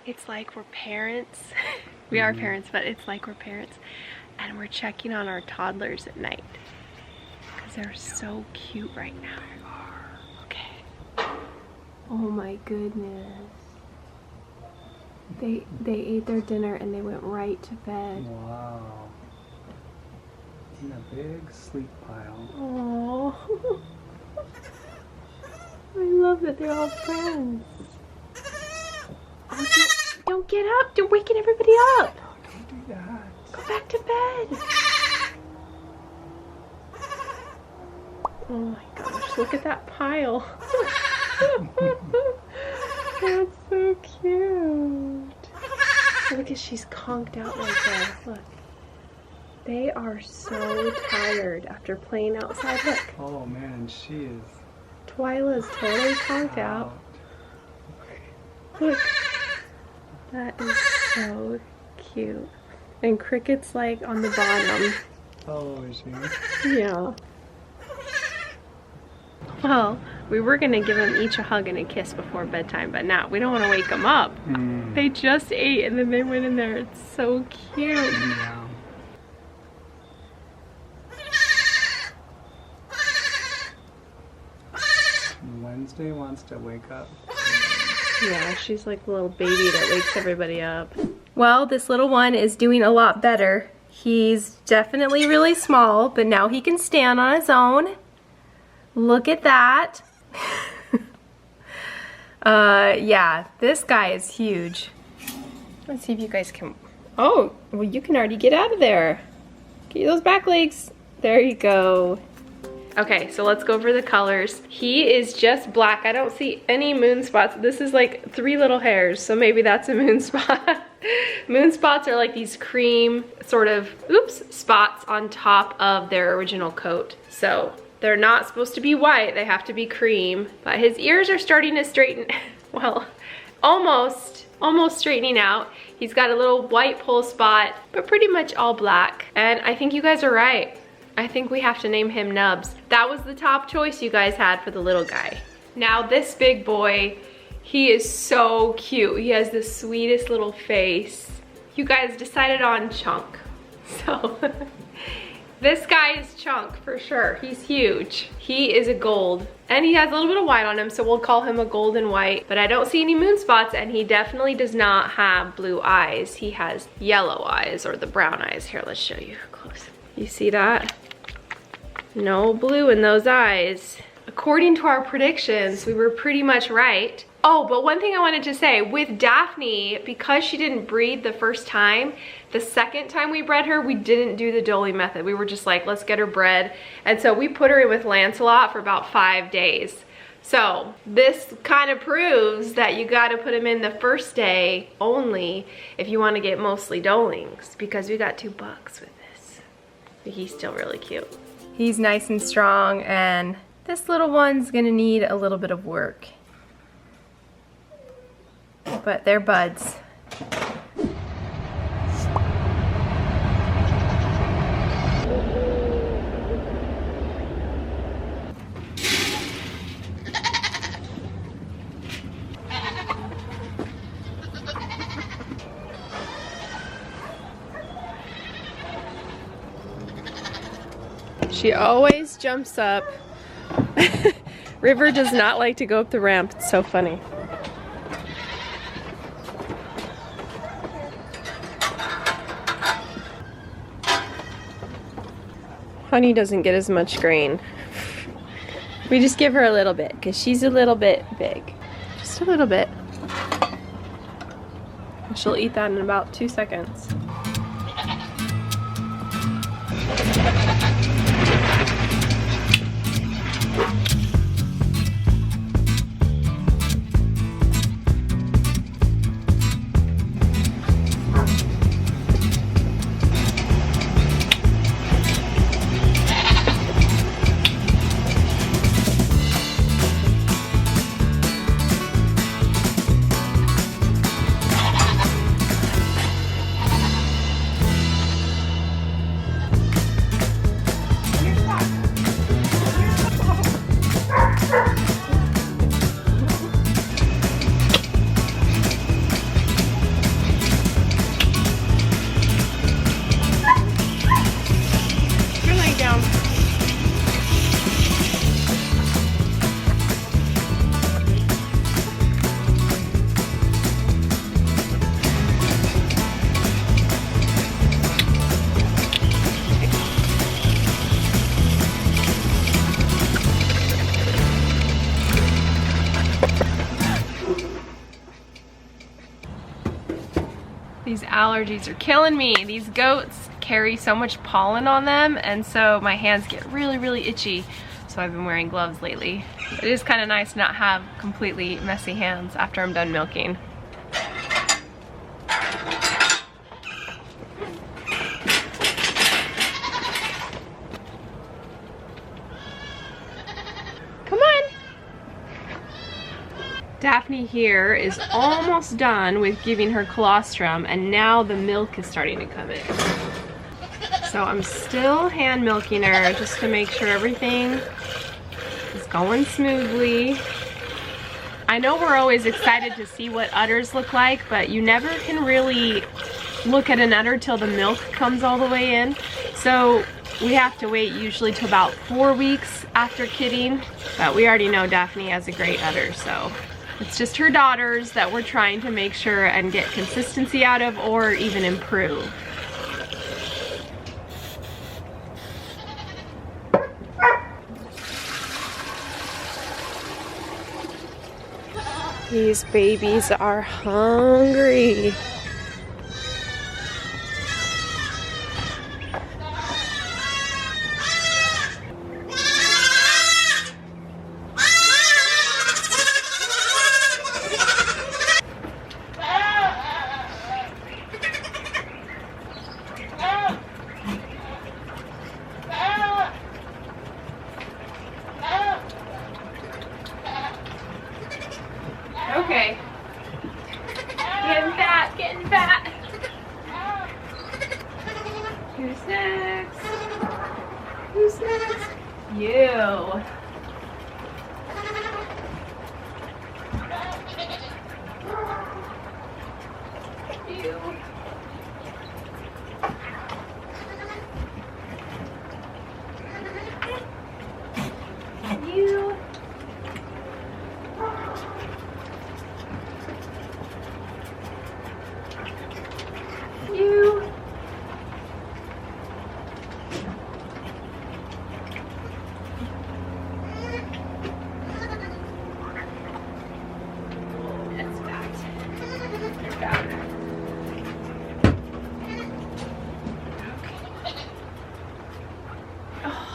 it's like we're parents. We are parents, but it's like we're parents, and we're checking on our toddlers at night because they're so cute right now. Okay. Oh my goodness. They ate their dinner and they went right to bed. Wow. In a big sleep pile. Oh. I love that they're all friends. Oh, don't get up. You're waking everybody up. Don't do that. Go back to bed. Oh my gosh, look at that pile. That's so cute. Look at, she's conked out right there. Look. They are so tired after playing outside. Look. Oh man, she is. Twyla's totally conked out. Look. That is so cute. And Cricket's like on the bottom. Oh, is she? Yeah. Well, we were gonna give them each a hug and a kiss before bedtime, but now we don't want to wake them up. They just ate and then they went in there. It's so cute. Yeah. Wednesday wants to wake up. Yeah, she's like a little baby that wakes everybody up. Well, this little one is doing a lot better. He's definitely really small, but now he can stand on his own. Look at that. Yeah, this guy is huge. Let's see if you guys can. Oh, well, you can already get out of there. Get those back legs. There you go. Okay, so let's go over the colors. He is just black. I don't see any moon spots. This is like 3 little hairs, so maybe that's a moon spot. Moon spots are like these cream sort of, spots on top of their original coat. So they're not supposed to be white, they have to be cream. But his ears are starting to straighten, well, almost straightening out. He's got a little white pole spot, but pretty much all black. And I think you guys are right. I think we have to name him Nubs. That was the top choice you guys had for the little guy. Now this big boy, he is so cute. He has the sweetest little face. You guys decided on Chunk. So this guy is Chunk for sure. He's huge. He is a gold. And he has a little bit of white on him, so we'll call him a golden white. But I don't see any moon spots, and he definitely does not have blue eyes. He has yellow eyes, or the brown eyes. Here, let's show you close. You see that? No blue in those eyes. According to our predictions, we were pretty much right. Oh, but one thing I wanted to say, with Daphne, because she didn't breed the first time, the second time we bred her, we didn't do the doling method. We were just like, let's get her bred. And so we put her in with Lancelot for about 5 days. So this kind of proves that you gotta put him in the first day only if you wanna get mostly dolings, because we got 2 bucks with this. But he's still really cute. He's nice and strong, and this little one's gonna need a little bit of work. But they're buds. She always jumps up. River does not like to go up the ramp. It's so funny. Honey doesn't get as much grain. We just give her a little bit because she's a little bit big. Just a little bit. She'll eat that in about 2 seconds. These allergies are killing me. These goats carry so much pollen on them, and so my hands get really, really itchy. So I've been wearing gloves lately. It is kind of nice to not have completely messy hands after I'm done milking. Come on! Daphne here is almost done with giving her colostrum, and now the milk is starting to come in. So I'm still hand milking her just to make sure everything is going smoothly. I know we're always excited to see what udders look like, but you never can really look at an udder till the milk comes all the way in. So we have to wait usually till about 4 weeks after kidding, but we already know Daphne has a great udder, so it's just her daughters that we're trying to make sure and get consistency out of, or even improve. These babies are hungry. Okay. Getting fat, getting fat. Who's next? Who's next? You. You. You. You. That's fat. You're fat. Okay. Oh.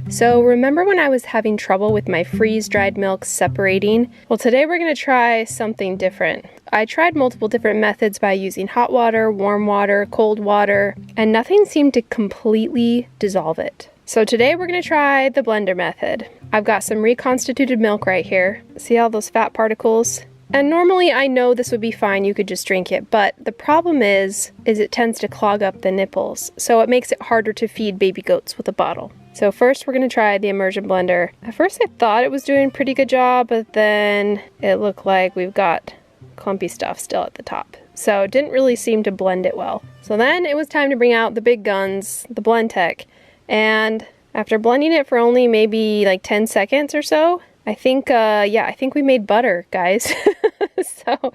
So remember when I was having trouble with my freeze-dried milk separating? Well, today we're going to try something different. I tried multiple different methods by using hot water, warm water, cold water, and nothing seemed to completely dissolve it. So today we're going to try the blender method. I've got some reconstituted milk right here. See all those fat particles? And normally I know this would be fine, you could just drink it, but the problem is it tends to clog up the nipples, so it makes it harder to feed baby goats with a bottle. So first we're going to try the immersion blender. At first I thought it was doing a pretty good job, but then it looked like we've got clumpy stuff still at the top. So it didn't really seem to blend it well. So then it was time to bring out the big guns, the Blendtec, and after blending it for only maybe like 10 seconds or so, I think we made butter, guys. So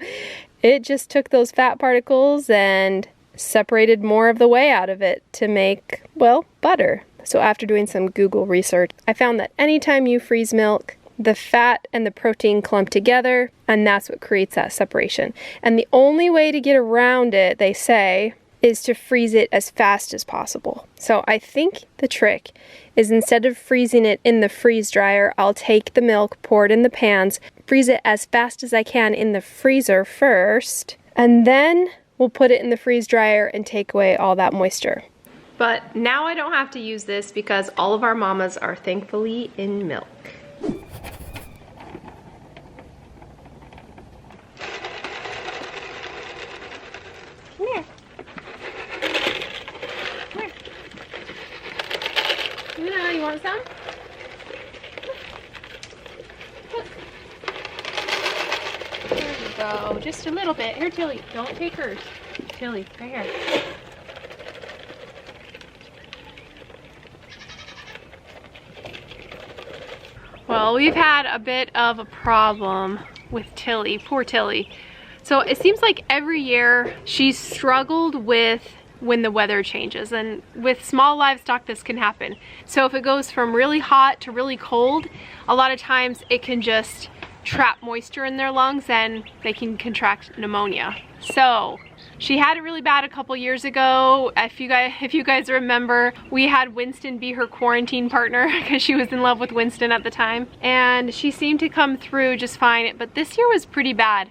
it just took those fat particles and separated more of the whey out of it to make, well, butter. So after doing some Google research, I found that anytime you freeze milk, the fat and the protein clump together, and that's what creates that separation. And the only way to get around it, they say, is to freeze it as fast as possible. So I think the trick is instead of freezing it in the freeze dryer, I'll take the milk, pour it in the pans, freeze it as fast as I can in the freezer first, and then we'll put it in the freeze dryer and take away all that moisture. But now I don't have to use this because all of our mamas are thankfully in milk. Come here. Come here. Luna, you want some? There you go. Just a little bit. Here, Tilly. Don't take hers. Tilly, right here. Well, we've had a bit of a problem with Tilly, poor Tilly. So it seems like every year she's struggled with when the weather changes, and with small livestock this can happen. So if it goes from really hot to really cold, a lot of times it can just trap moisture in their lungs and they can contract pneumonia. So she had it really bad a couple years ago. If you guys remember, we had Winston be her quarantine partner because she was in love with Winston at the time. And she seemed to come through just fine, but this year was pretty bad.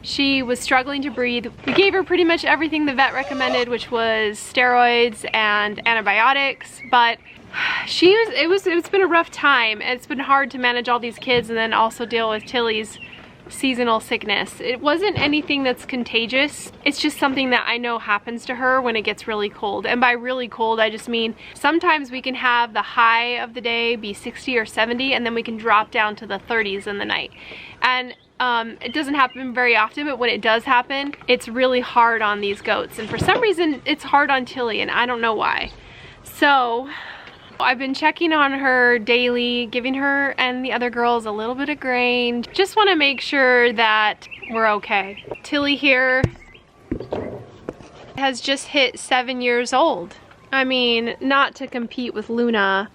She was struggling to breathe. We gave her pretty much everything the vet recommended, which was steroids and antibiotics, but it's been a rough time. It's been hard to manage all these kids and then also deal with Tilly's seasonal sickness. It wasn't anything that's contagious. It's just something that I know happens to her when it gets really cold. And by really cold, I just mean sometimes we can have the high of the day be 60 or 70 and then we can drop down to the 30s in the night. And it doesn't happen very often, but when it does happen, it's really hard on these goats. And for some reason, it's hard on Tilly, and I don't know why. So I've been checking on her daily, giving her and the other girls a little bit of grain. Just want to make sure that we're okay. Tilly here has just hit 7 years old. I mean, not to compete with Luna,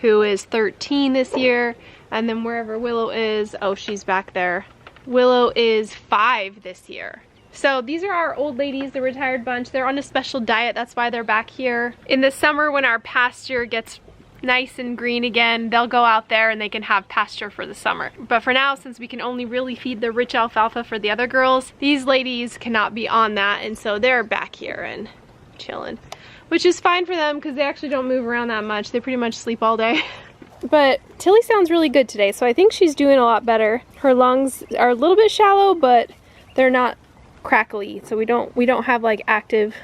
who is 13 this year, and then wherever Willow is, oh, she's back there. Willow is 5 this year. So these are our old ladies, the retired bunch. They're on a special diet, that's why they're back here. In the summer when our pasture gets nice and green again, they'll go out there and they can have pasture for the summer. But for now, since we can only really feed the rich alfalfa for the other girls, these ladies cannot be on that, and so they're back here and chilling. Which is fine for them because they actually don't move around that much. They pretty much sleep all day. But Tilly sounds really good today, so I think she's doing a lot better. Her lungs are a little bit shallow, but they're not crackly, so we don't have like active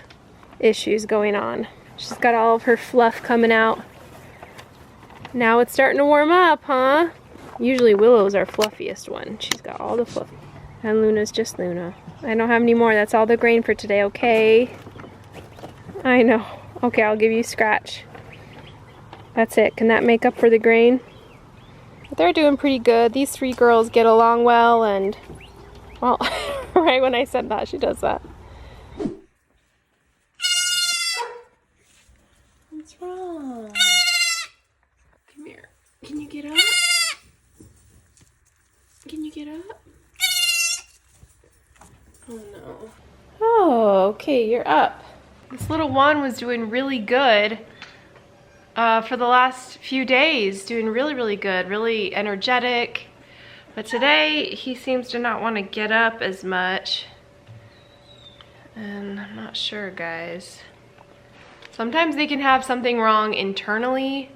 issues going on. She's got all of her fluff coming out. Now it's starting to warm up, huh? Usually Willow's our fluffiest one. She's got all the fluff. And Luna's just Luna. I don't have any more. That's all the grain for today, okay? I know. Okay, I'll give you Scratch. That's it. Can that make up for the grain? But they're doing pretty good. These 3 girls get along well, and well, right when I said that, she does that. What's wrong? Come here. Can you get up? Can you get up? Oh no. Oh, okay, you're up. This little one was doing really good for the last few days, doing really good, really energetic. But today he seems to not want to get up as much, and I'm not sure, guys. Sometimes they can have something wrong internally,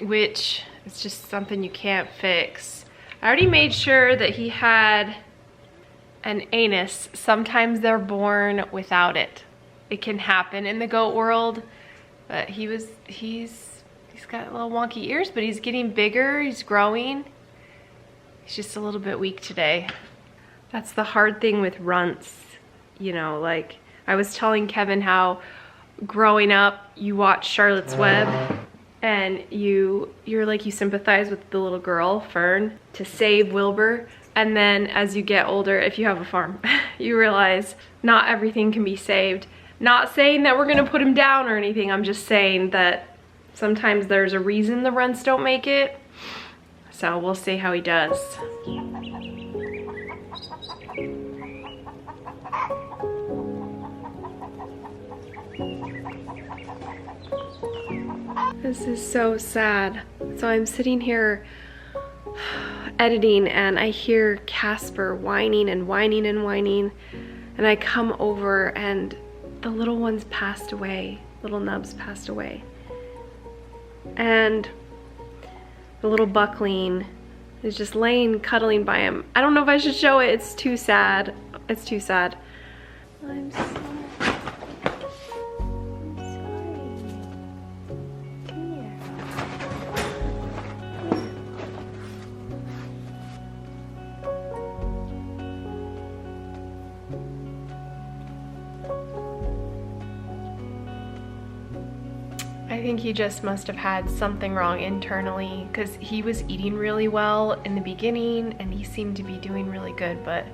which is just something you can't fix. I already made sure that he had an anus. Sometimes they're born without it. It can happen in the goat world. But he's got little wonky ears, but he's getting bigger, he's growing. He's just a little bit weak today. That's the hard thing with runts. You know, like I was telling Kevin how growing up you watch Charlotte's Web and you sympathize with the little girl, Fern, to save Wilbur. And then as you get older, if you have a farm, you realize not everything can be saved. Not saying that we're gonna put him down or anything, I'm just saying that sometimes there's a reason the runts don't make it. So we'll see how he does. This is so sad. So I'm sitting here editing and I hear Casper whining and whining and whining, and I come over and the little one's passed away. Little Nubs passed away. And the little buckling is just laying, cuddling by him. I don't know if I should show it. It's too sad. It's too sad. I'm sorry. I'm sorry. Come here. I think he just must have had something wrong internally, because he was eating really well in the beginning and he seemed to be doing really good, but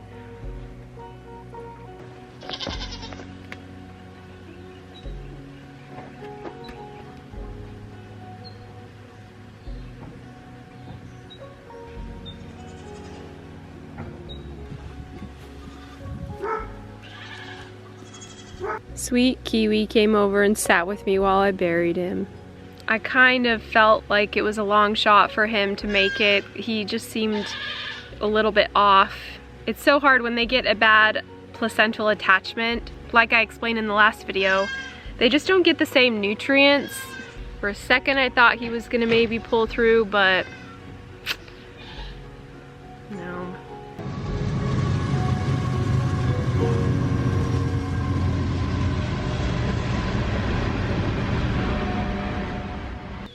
Sweet Kiwi came over and sat with me while I buried him. I kind of felt like it was a long shot for him to make it. He just seemed a little bit off. It's so hard when they get a bad placental attachment. Like I explained in the last video, they just don't get the same nutrients. For a second I thought he was gonna maybe pull through, but no.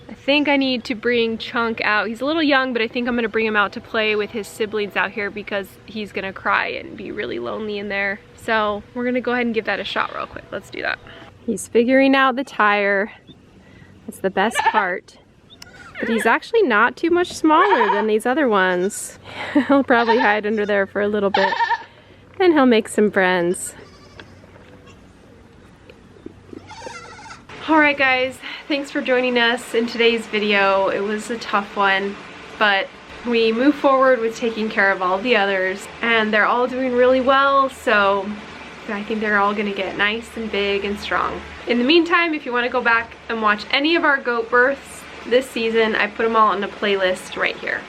I think I need to bring Chunk out. He's a little young, but I think I'm gonna bring him out to play with his siblings out here because he's gonna cry and be really lonely in there. So we're gonna go ahead and give that a shot real quick. Let's do that. He's figuring out the tire. That's the best part. But he's actually not too much smaller than these other ones. He'll probably hide under there for a little bit and he'll make some friends. Alright guys, thanks for joining us in today's video. It was a tough one, but we move forward with taking care of all the others, and they're all doing really well, so I think they're all gonna get nice and big and strong. In the meantime, if you want to go back and watch any of our goat births this season, I put them all in a playlist right here.